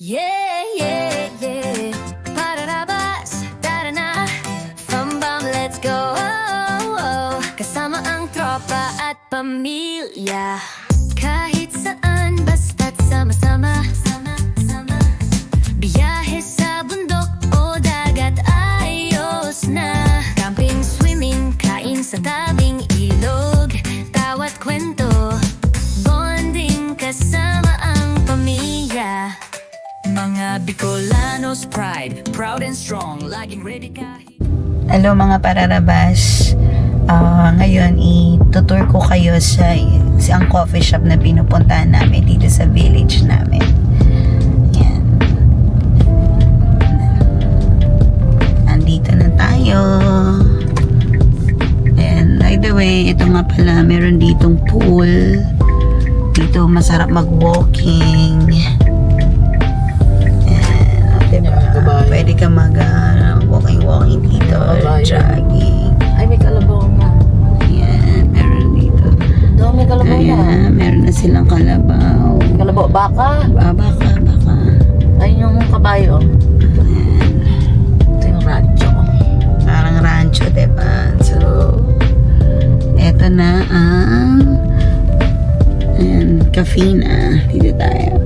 Yeah, yeah, yeah. Pararabas, tara na. Fambam, let's go. Oh, oh. Kasama ang tropa at pamilya. Kahit saan, basta't sama-sama. Biyahe sa bundok o dagat, ayos na. Camping, swimming, kain sa tabing ilog. Tawat kwento, bonding kasama ang pamilya. Mga Bicolanos pride, proud and strong, laging ready kahit... Hello mga pararabas. Ngayon itutur ko kayo sa ang coffee shop na pinupuntahan namin dito sa village namin. Yan. Andito na tayo. And by the way, ito nga pala, meron ditong pool. Dito masarap mag-walking. Pwede ka mag walking dito, jogging. Ay, may kalabaw na. Ayan, meron dito. Doon, may kalabaw na. Ayan, meron na silang kalabaw. Kalabaw, baka. Baka. Ayun yung kabayo. Ayan. Ito yung radyo. Parang rancho, diba? So, eto na ang cafe na. Dito tayo.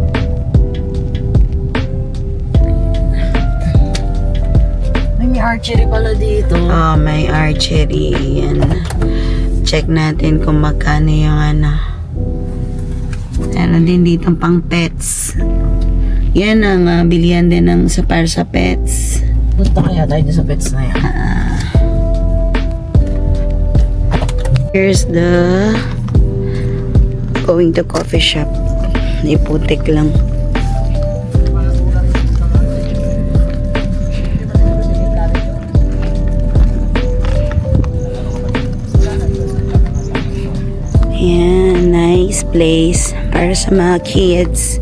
May archery pala dito. Oh, may archery. Yan. Check natin kung magkano yung Meron din dito pang pets. Yan ang bilihan din ng para sa pets. Punta kaya tayo sa pets na yan. Here's the going to coffee shop. Iputik lang. Yan, nice place para sa mga kids.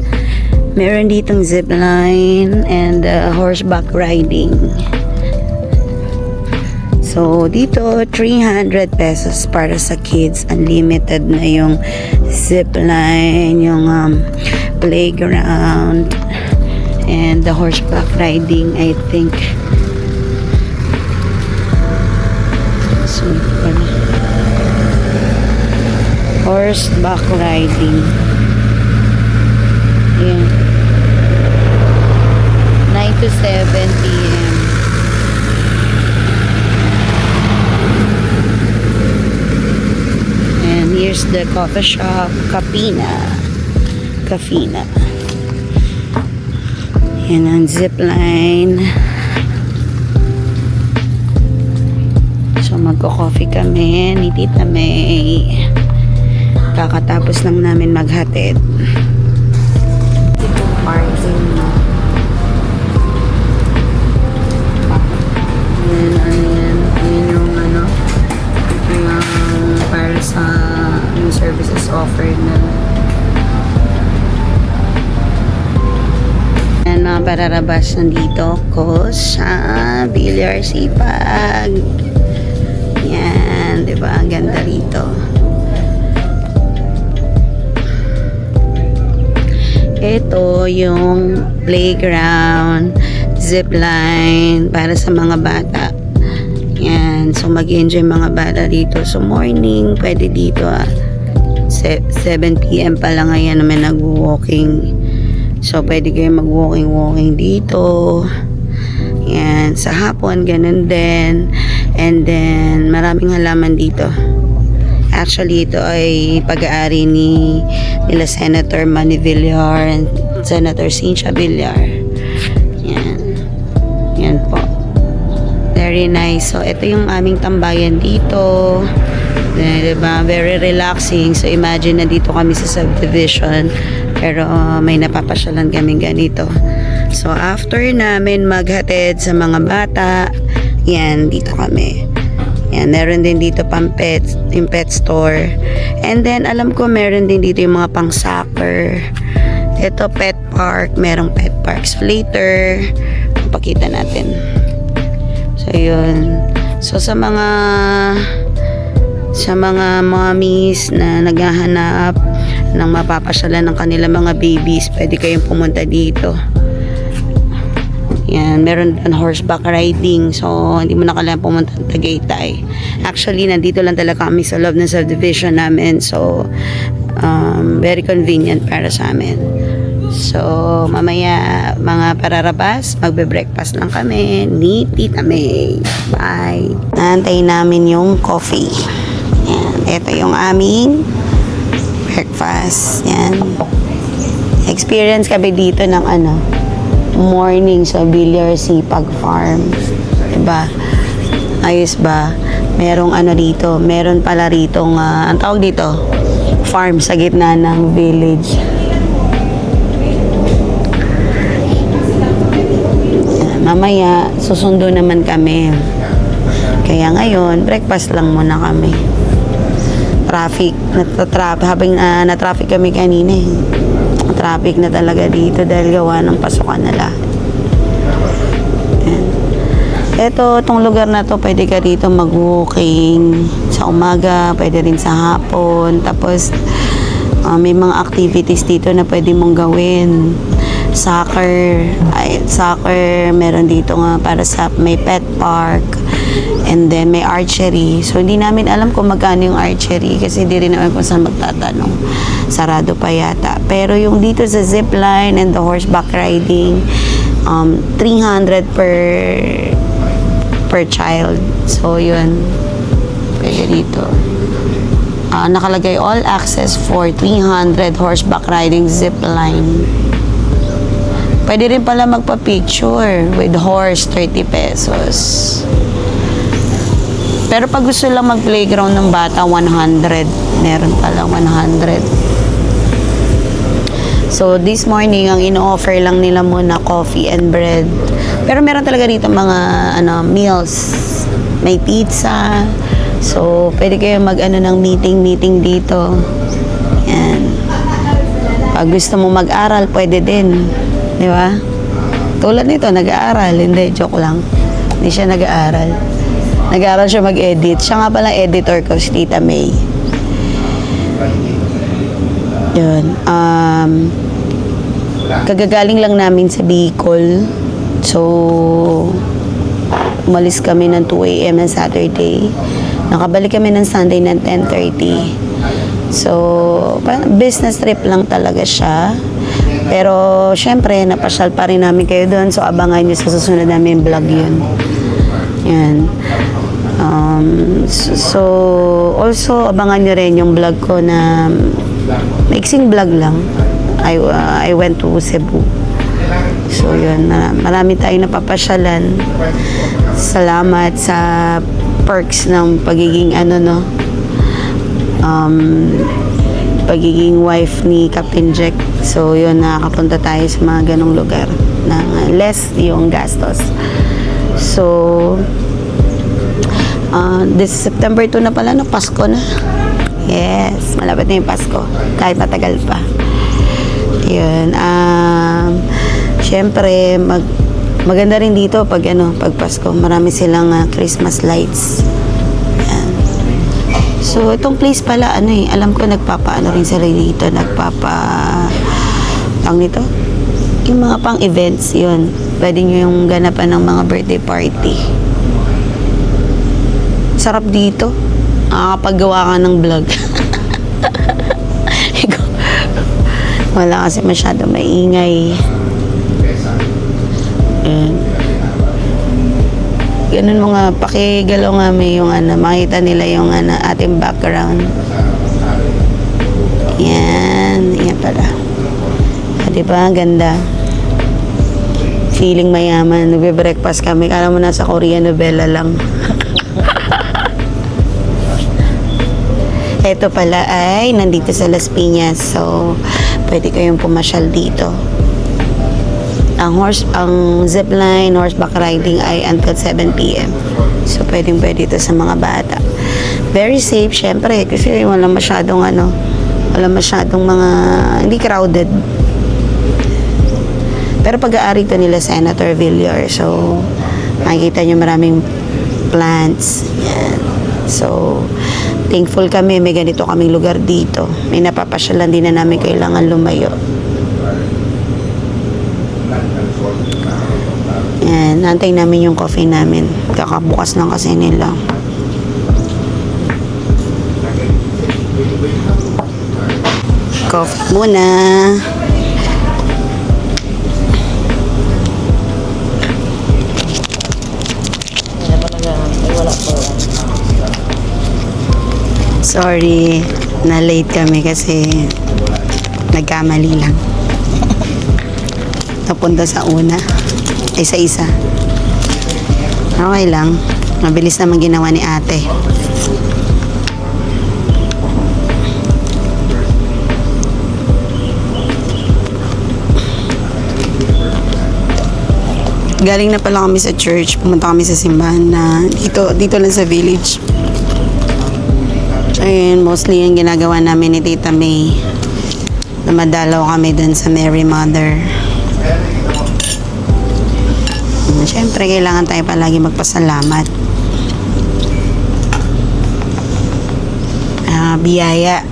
Meron ditong zipline and horseback riding. So, dito 300 pesos para sa kids. Unlimited na yung zipline, yung playground, and the horseback riding, I think. So, horseback riding. Yeah. 9 to 7 p.m. And here's the coffee shop, Cafina. Yan ang zipline. So magko-coffee kami ni Tita May. Kakatapos lang namin maghatid. Ito parking. Ayan yung yung para sa yung services offered na. Ayan mga pararabas, nandito ko sa Villar Sipag. Yan, diba? Ang ganda rito. Ito yung playground, zipline para sa mga bata. Yan. So, mag-enjoy mga bata dito. So, morning, pwede dito 7 p.m. pa lang ngayon naman nag-walking. So, pwede kayo mag-walking dito. Yan. Sa hapon, ganun din. And then, maraming halaman dito. Actually, ito ay pag-aari nila Senator Manny Villar and Senator Cynthia Villar. Yan. Yan po. Very nice. So, ito yung aming tambayan dito. Diba? Very relaxing. So, imagine na dito kami sa subdivision. Pero may napapasyalan kaming ganito. So, after namin maghatid sa mga bata, yan, dito kami. Yan, meron din dito pang pets, yung pet store. And then, alam ko meron din dito yung mga pang soccer. Ito, pet park. Merong pet park. So, later, papakita natin. So, yun. So, sa mga mommies na naghahanap ng mapapasyalan ng kanilang mga babies, pwede kayong pumunta dito. Yan, meron din horseback riding. So, hindi mo na kailangan pumunta ng Tagaytay. Actually, nandito lang talaga kami sa loob ng subdivision namin. So, very convenient para sa amin. So, mamaya mga pararabas, magbe-breakfast lang kami ni Tita May. Bye! Naantayin namin yung coffee. Yan. Ito yung aming breakfast. Yan. Experience kami dito ng morning sa Villar Sipag Farm. Diba? Ayos ba? Merong dito. Meron pala ritong, ang tawag dito, farm sa gitna ng village. Mamaya, susundo naman kami. Kaya ngayon, breakfast lang muna kami. Traffic. Habang na-traffic kami kanina eh. Traffic na talaga dito dahil gawa ng pasukan na lahat. Itong lugar na to, pwede ka dito mag-walking sa umaga, pwede rin sa hapon. Tapos, may mga activities dito na pwede mong gawin. Soccer, meron dito nga para sa may pet park, and then may archery. So hindi namin alam kung magkano yung archery kasi hindi rin naman kung saan magtatanong, sarado pa yata. Pero yung dito sa zipline and the horseback riding, 300 per child. So yun, pwede dito. Nakalagay all access for 300 horseback riding zipline. Pwede rin pala magpa-picture with horse, 30 pesos. Pero pag gusto lang mag-playground ng bata, 100. Meron pala 100. So, this morning, ang ino-offer lang nila muna coffee and bread. Pero meron talaga dito mga meals. May pizza. So, pwede kayo ng meeting dito. Yan. Pag gusto mo mag-aral, pwede din. Di ba? Tulad nito, nag-aaral. Hindi, joke lang. Hindi siya nag-aaral. Nag-aaral siya mag-edit. Siya nga pala editor ko, si Tita May. Yun. Kagagaling lang namin sa Bicol. So, umalis kami ng 2 a.m. ng Saturday. Nakabalik kami ng Sunday ng 10:30. So, business trip lang talaga siya. Pero, syempre, napasyal pa rin namin kayo doon. So, abangan nyo sa susunod namin vlog yun. Yan. So, also, abangan nyo rin yung vlog ko na maiksing vlog lang. I went to Cebu. So, yun. Marami tayong napapasyalan. Salamat sa perks ng pagiging pagiging wife ni Captain Jack. So, yun, nakakapunta tayo sa mga ganong lugar na less yung gastos. So, this September 2 na pala, Pasko na. Yes, malapit na yung Pasko. Kahit matagal pa. Yun. Syempre, maganda rin dito pag Pasko. Marami silang Christmas lights. So, itong place pala, alam ko nagpapaano rin sila dito, tawag nito? Yung mga pang-events, yun. Pwede nyo yung ganapan ng mga birthday party. Sarap dito. Nakakapaggawa ka ng vlog. Wala kasi masyado maingay. Ayan. Ganun mga pakigalaw nga may yung makita nila yung ating background. Yan. Yan pala. Diba? Ganda. Feeling mayaman. Nagbe-breakfast kami. Kala mo nasa Korean novela lang. Ito pala ay nandito sa Las Piñas. So, pwede kayong pumasyal dito. Ang zipline, horseback riding ay until 7 p.m. So, pwede ito sa mga bata. Very safe, syempre, kasi wala masyadong mga, hindi crowded. Pero pag-aari ito nila Senator Villar. So, makikita nyo maraming plants. Yan. So, thankful kami, may ganito kaming lugar dito. May napapasyalan din na namin kailangan lumayo. Nantay namin yung coffee namin. Kakabukas lang kasi nila. Coffee muna. Kaya talaga, ay wala po. Sorry, na late kami kasi nagkamali lang. Napunta sa una. Ay, sa isa. Okay lang. Mabilis naman ginawa ni ate. Galing na pala kami sa church. Pumunta kami sa simbahan na dito lang sa village. Ayun, mostly yung ginagawa namin ni Tita May. Namadalaw kami dun sa Mary Mother. Siyempre, kailangan tayo palagi magpasalamat. Biyaya.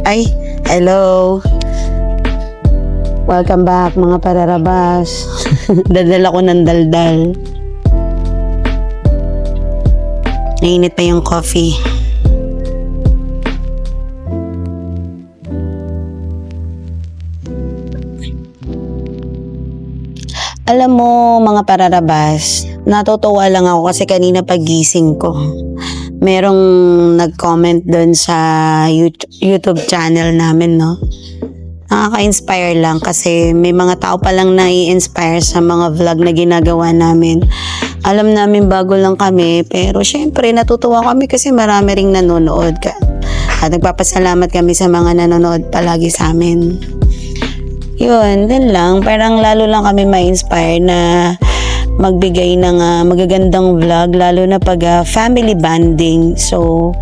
Ay, hello. Welcome back mga pararabas. Dadala ko ng daldal. Nainit pa yung coffee. Alam mo mga pararabas, natutuwa lang ako kasi kanina pagising ko. Merong nag-comment doon sa YouTube channel namin, no? Nakaka-inspire lang kasi may mga tao palang nai-inspire sa mga vlog na ginagawa namin. Alam namin bago lang kami, pero syempre natutuwa kami kasi marami ring nanonood. At nagpapasalamat kami sa mga nanonood palagi sa amin. Yun, din lang. Parang lalo lang kami ma-inspire na magbigay ng magagandang vlog, lalo na pag family bonding. So,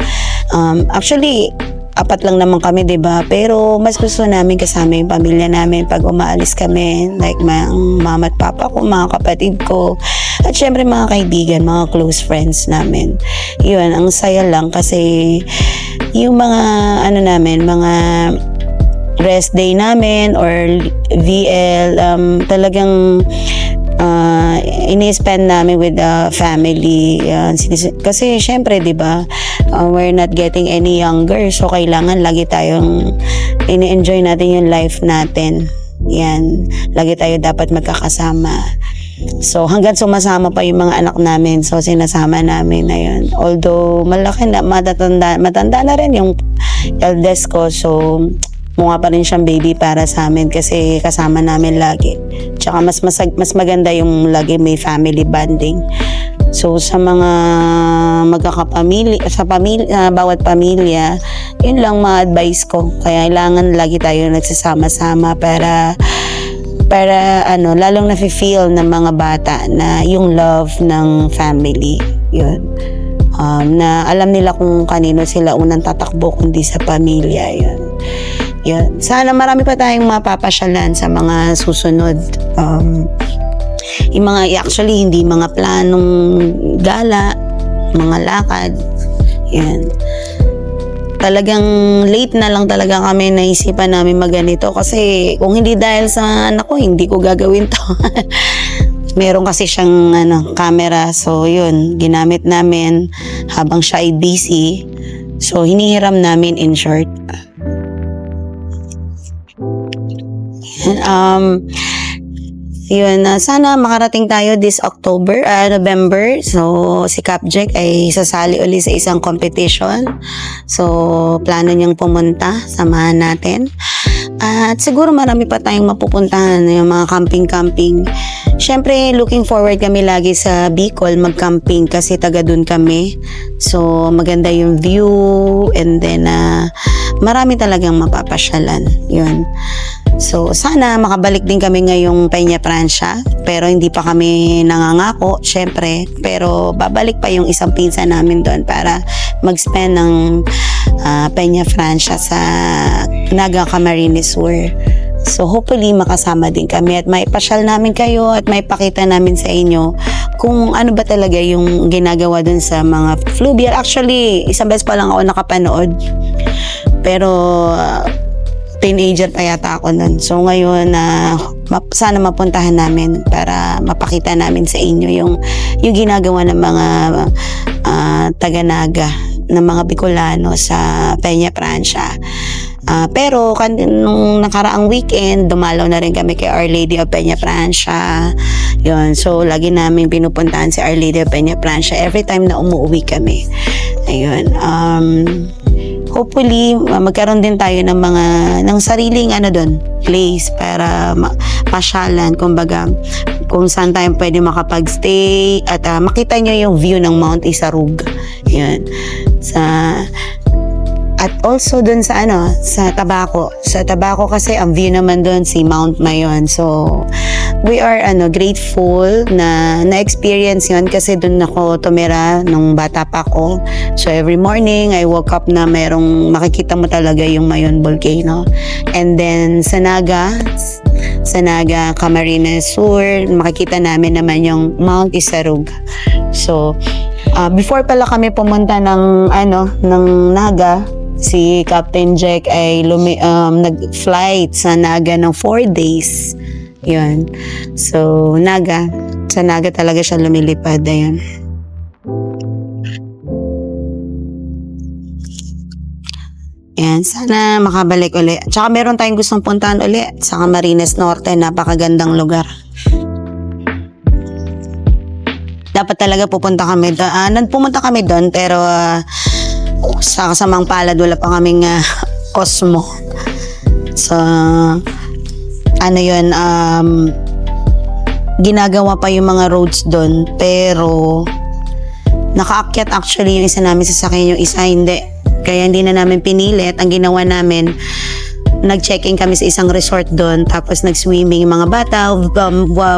actually, 4 lang naman kami, 'di ba? Pero mas gusto namin kasama yung pamilya namin pag umaalis kami, like mama at papa ko, mga kapatid ko, at syempre mga kaibigan, mga close friends namin. Yun, ang saya lang kasi yung mga mga rest day namin or VL, talagang ini-spend namin with the family. Kasi syempre, 'di ba? We're not getting any younger, so kailangan lagi tayong ini-enjoy natin yung life natin. Yan, lagi tayo dapat magkakasama. So hanggang sumasama pa yung mga anak namin, so sinasama namin na yun. Although malaki na, matanda na rin yung eldest ko, so mukha pa rin siyang baby para sa amin kasi kasama namin lagi. Tsaka mas maganda yung lagi may family bonding. So sa mga magkakapamilya, bawat pamilya, yun lang ma-advise ko. Kaya kailangan lagi tayo nagsasama-sama para lalong nafe-feel ng mga bata na yung love ng family. Yun. Na alam nila kung kanino sila unang tatakbo kundi sa pamilya. Yun. Yun. Sana marami pa tayong mapapasyalan sa mga susunod. Yung mga, actually, hindi mga planong gala, mga lakad. Yan. Talagang late na lang talaga kami naisipan namin maganito kasi kung hindi dahil sa anak ko, hindi ko gagawin to. Meron kasi siyang camera, so yun, ginamit namin habang siya ay busy. So, hinihiram namin in short. Yun, sana makarating tayo this November. So, si Capjack ay sasali uli sa isang competition. So, plano niyang pumunta. Samahan natin. At siguro marami pa tayong mapupuntahan, yung mga camping-camping. Siyempre, looking forward kami lagi sa Bicol mag-camping kasi taga dun kami. So, maganda yung view and then marami talagang mapapasyalan. Yun. So, sana makabalik din kami ngayong Peña Francia. Pero hindi pa kami nangangako, syempre. Pero babalik pa yung isang pinsan namin doon para mag-spend ng Peña Francia sa Naga Camarines Sur. So, hopefully makasama din kami at maipasyal namin kayo at maipakita namin sa inyo kung ano ba talaga yung ginagawa dun sa mga fluvial. Actually, isang beses pa lang ako nakapanood. Pero teenager pa yata ako nun. So ngayon sana mapuntahan namin para mapakita namin sa inyo yung ginagawa ng mga taga-Naga, ng mga Bicolano sa Peña Francia. Pero nung nakaraang weekend, dumalaw na rin kami kay Our Lady of Peña Francia. Yun, so lagi namin pinupuntahan si Our Lady of Peña Francia every time na umuwi kami. Ayun, hopefully magkaroon din tayo ng sariling place para pasyalan, kumbaga kung saan tayo pwede makapag-stay at makita nyo yung view ng Mount Isarug. Yun. At also dun sa Tabaco. Sa Tabaco kasi ang view naman dun si Mount Mayon. So we are grateful na na-experience yun kasi dun ako tumira nung bata pa ako. So every morning I woke up na makikita mo talaga yung Mayon volcano. And then sa Naga Camarines Sur, makikita namin naman yung Mount Isarug. So before pala kami pumunta ng Naga, si Captain Jack ay nag-flight sa Naga ng 4 days. Yun. So, sa Naga talaga siya lumilipad. Ayun. Yan, sana makabalik uli. Tsaka meron tayong gustong puntahan uli sa Camarines Norte. Napakagandang lugar. Dapat talaga pumunta kami doon, pero sa kasamang palad wala pa kaming Osmo. So ginagawa pa yung mga roads doon, pero nakaakyat actually yung isa namin sasakyan, yung isa hindi, kaya hindi na namin pinilit. Ang ginawa namin, nag-check-in kami sa isang resort doon, tapos nag-swimming yung mga bata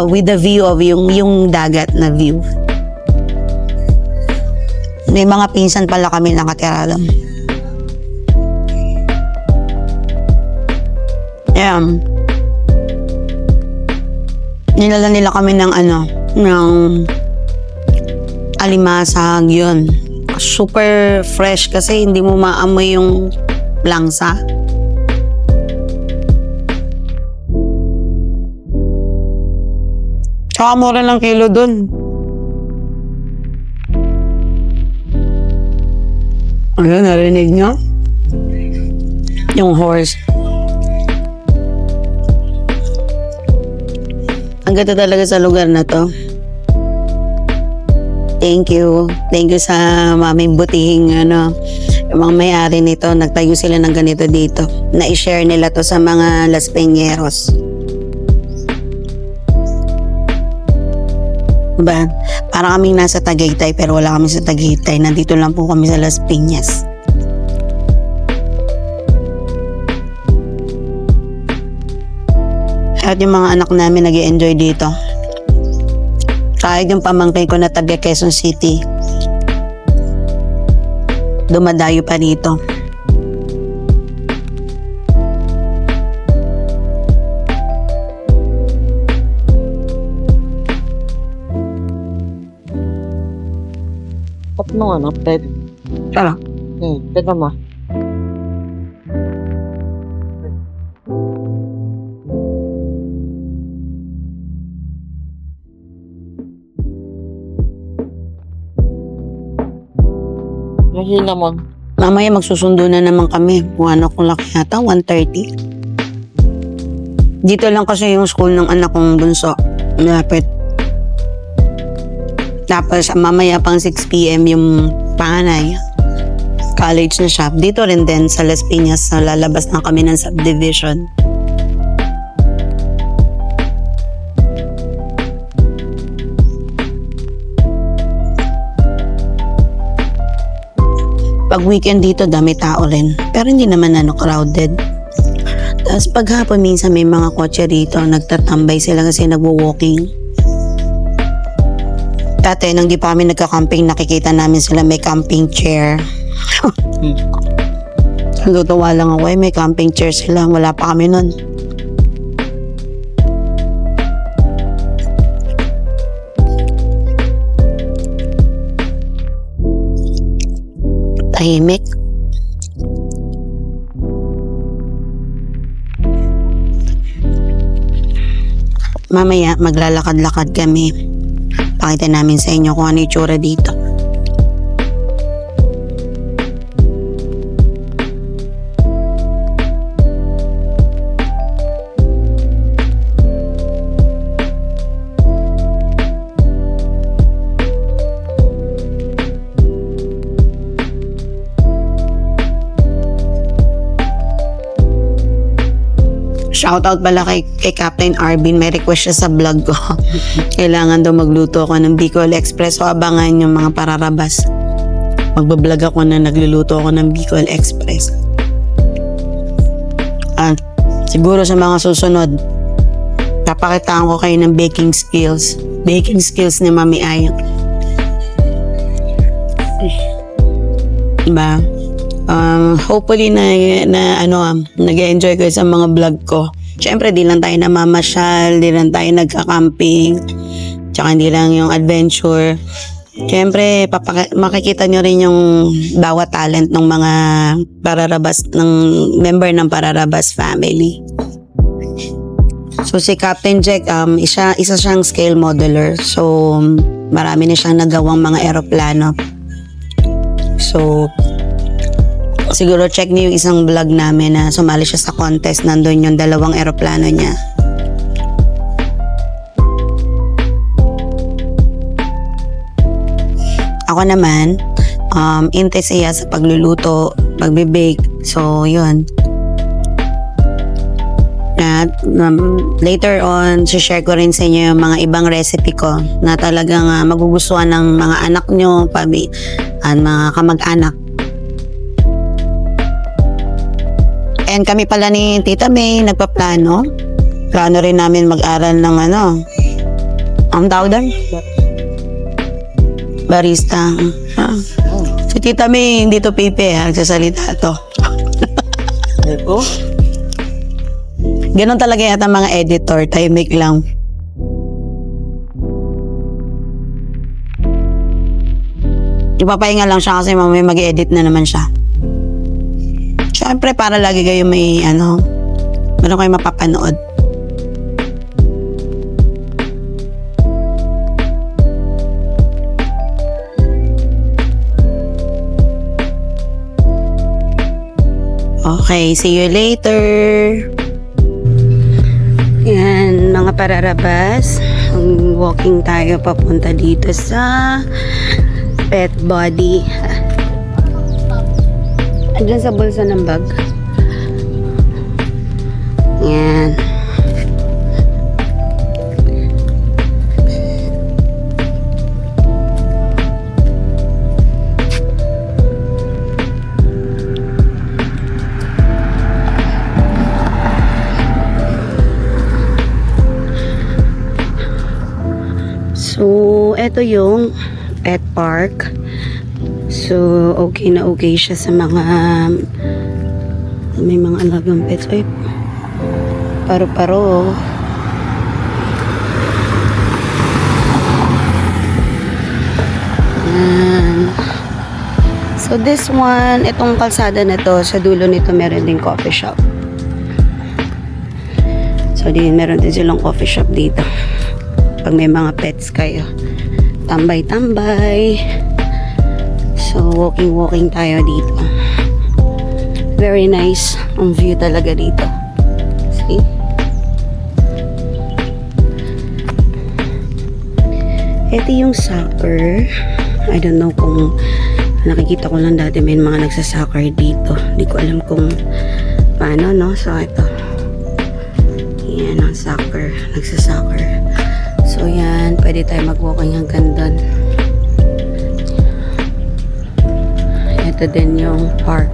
with the view of yung dagat na view. May mga pinsan pala kami nakatira doon. Ayan. Nilala nila kami ng alimasag, yun. Super fresh kasi hindi mo maamoy yung langsa. Tsaka mura lang kilo dun. Ayun, narinig nyo? Yung horse. Ang ganda talaga sa lugar na to. Thank you. Thank you sa maming butihing yung mga may-ari nito. Nagtayo sila ng ganito dito. Na-share nila to sa mga Las Peñeros. Diba? Parang kaming nasa Tagaytay pero wala kami sa Tagaytay. Nandito lang po kami sa Las Piñas. At yung mga anak namin nag-i-enjoy dito. Kahit yung pamangkin ko na taga Quezon City, dumadayo pa dito. Mo pwede. Tara. Pwede mo. Mahina mo. Mamaya magsusundo na naman kami. Kung kung laki yata, 1:30. Dito lang kasi yung school ng anak kong bunso. Malapit. Tapos mamaya pang 6 p.m. yung panganay. College na siya. Dito rin din sa Las Piñas, lalabas na kami ng subdivision. Pag weekend dito, dami tao rin. Pero hindi naman crowded. Tapos paghapon, minsan may mga kotse rito, nagtatambay sila kasi nagwo-walking. Dati, nang di pa kami nagka-camping, nakikita namin sila may camping chair. Natutuwa lang ako, may camping chair sila. Wala pa kami nun. Tahimik. Mamaya, maglalakad-lakad kami. Pakita namin sa inyo kung ano yung tsura dito. Shoutout pala kay Captain Arvin. May request siya sa vlog ko. Kailangan daw magluto ako ng Bicol Express. So abangan yung mga pararabas. Magbablog ako na nagluluto ako ng Bicol Express. Siguro sa mga susunod, papakitaan ko kayo ng baking skills. Baking skills ni Mami Ay. Diba? Hopefully nag-enjoy kayo sa mga vlog ko. Siyempre, di lang tayo namamasyal, di lang tayo nagka-camping, tsaka hindi lang yung adventure. Siyempre, makikita nyo rin yung bawat talent ng mga pararabas, ng member ng Pararabas family. So, si Captain Jack, isa siyang scale modeler. So, marami na siyang nagawang mga eroplano. So, siguro check niyo yung isang vlog namin na sumali siya sa contest. Nandun yung 2 eroplano niya. Ako naman, interest siya sa pagluluto, pagbibake. So, yun. At later on, share ko rin sa inyo yung mga ibang recipe ko na talagang magugustuhan ng mga anak nyo, at mga kamag-anak. And kami pala ni Tita May, nagpaplano. Plano rin namin mag-aral ng ang tawag doon? Barista. Si Tita May, hindi to pipe, nagsasalita to. Eko? Ganon talaga yata mga editor, tahimik lang. Ipapahinga lang siya kasi mamaya mag-edit na naman siya. Siyempre, para lagi kayo may meron kayo mapapanood. Okay, see you later. Yan, mga pararabas. Walking tayo papunta dito sa Pet Body. Diyan sa bulsa ng bag. Yan. So, eto yung pet park. So, okay na okay siya sa mga may mga alagang pets. Ay, paro-paro. So, this one, itong kalsada na to, sa dulo nito meron din coffee shop. So, meron din silang coffee shop dito. Pag may mga pets kayo. Tambay-tambay. So, walking tayo dito. Very nice ang view talaga dito. See? Ito yung soccer. I don't know kung nakikita ko lang dati may mga nagsasoccer dito. Hindi ko alam kung paano, no? So, ito. Yan ang soccer. Nagsasoccer. So, yan. Pwede tayo mag-walking hanggang doon. Ito din yung park.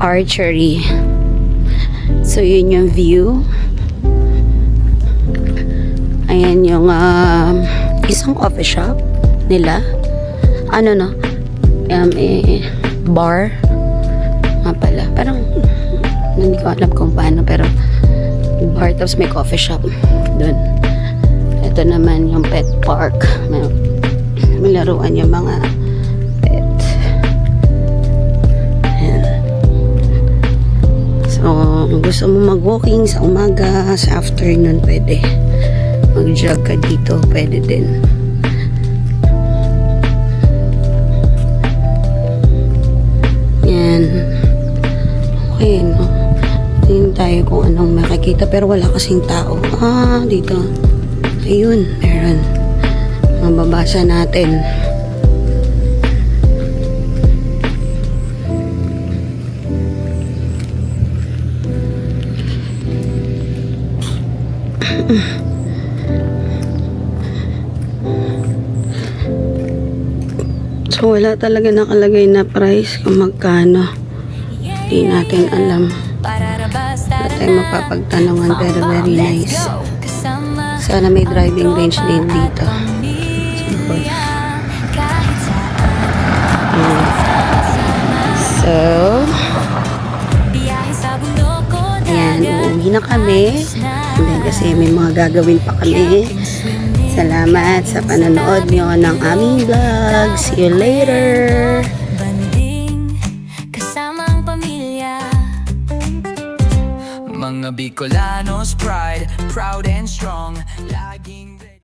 Archery. So, yun yung view. Ayan yung isang coffee shop nila. Ano no? Bar. Nga pala. Parang hindi ko alam kung paano, pero bar tapos may coffee shop doon. Ito naman yung pet park. May laruan yung mga pet. Ayan. So, kung gusto mo mag-walking sa umaga, sa afternoon, pwede. Mag-jog ka dito, pwede din. Yan. Okay, no? Tingin tayo kung anong makikita, pero wala kasing tao. Dito. Ayun, meron. Mababasa natin. So, wala talaga nakalagay na price kung magkano. Hindi natin alam. Wala tayong mapapagtanungan, pero very nice. Sana may driving range din dito. So, ayan, uuwi na kami. And then, kasi may mga gagawin pa kami. Salamat sa panonood nyo ng aming vlog. See you later! Banding kasamang pamilya. Mga Bicolanos pride, proud and strong, laging